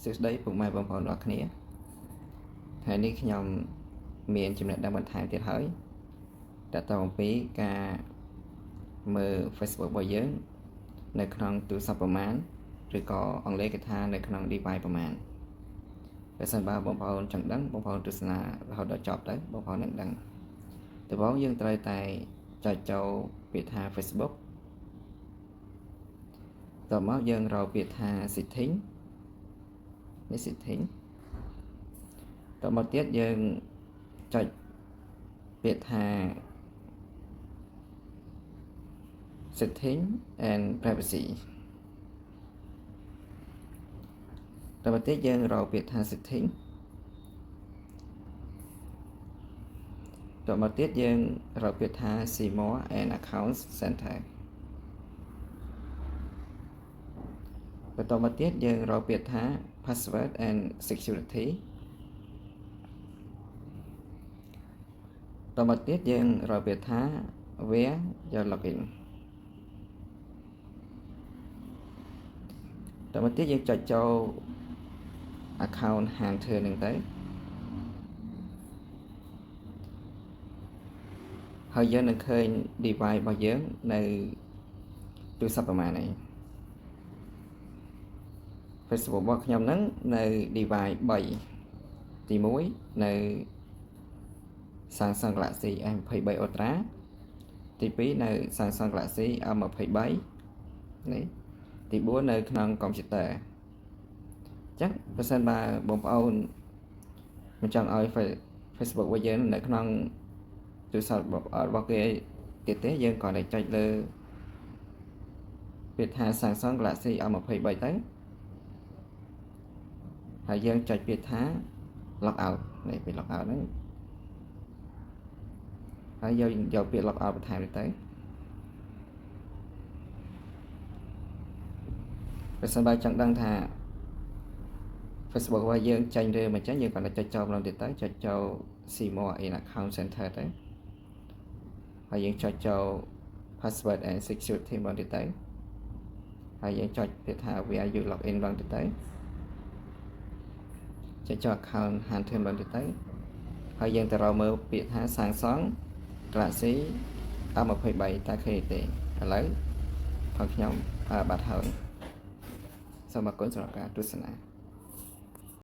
សួស្តីពុកម៉ែបងប្អូនទាំងគ្នាថ្ងៃនេះខ្ញុំមានចំណេះដឹងបន្ថែមទៀតហើយតើតើអំពីការមើល Facebook របស់យើងនៅក្នុងទូរស័ព្ទប្រមាណឬក៏អង់គ្លេសគេថានៅក្នុង device ប្រមាណបើសិនបើបងប្អូនចង់ដឹងបងប្អូនទស្សនារហូតដល់ចប់ទៅបងប្អូននឹងដឹងដំបូងយើងត្រូវតែចុចចូលពាក្យថា Facebook តទៅមកយើងរកពាក្យថា setting នេះ setting តមកទៀតយើងចុចពាក្យថា setting and privacy តមកទៀតយើងរកពាក្យថា setting តមកទៀតយើងរកពាក្យថា see more and account center បន្តមកទៀតយើងរកពាក្យថា password and security តមកទៀតយើងរកពាក្យថា where your login តមកទៀតយើងចុចចូល account hunter នឹងទៅហើយយើងនឹងឃើញ device របស់យើងនៅទូរស័ព្ទប្រមាណនេះ Facebook របស់ខ្ញុំហ្នឹងនៅ device 3ទី1នៅ Samsung Galaxy S23 Ultra ទី2នៅ Samsung Galaxy A23 នេះទី4នៅក្នុង computer អញ្ចឹងបើសិនបើបងប្អូនមិនចង់ឲ្យ Facebook របស់យើងនៅក្នុងទូរស័ព្ទរបស់គេទៀតទេយើងគ្រាន់តែចុចលើពាក្យថា Samsung Galaxy A23 ទៅហើយយើងចុចពាក្យថា log out នេះពាក្យ log out ហ្នឹងហើយយើងយកពាក្យ log out បន្ថែមទៅបើសិនបើចង់ដឹងថា Facebook របស់យើងចាញ់ឬមិនចាញ់យើងគ្រាន់តែចុចចូលម្ដងទៀតទៅចុចចូល see more in account center ទៅហើយយើងចុចចូល password and security ម្ដងទៀតទៅហើយយើងចុចពាក្យថា where you log in ម្ដងទៀតទៅចុចចូល account hunter ម្ដងទៀតទៅហើយយើងទៅរកមើលពាក្យថា Samsung Galaxy A23 តើឃើញទេឥឡូវផងខ្ញុំបាត់ហើយសូមអរគុណសម្រាប់ការទស្សនា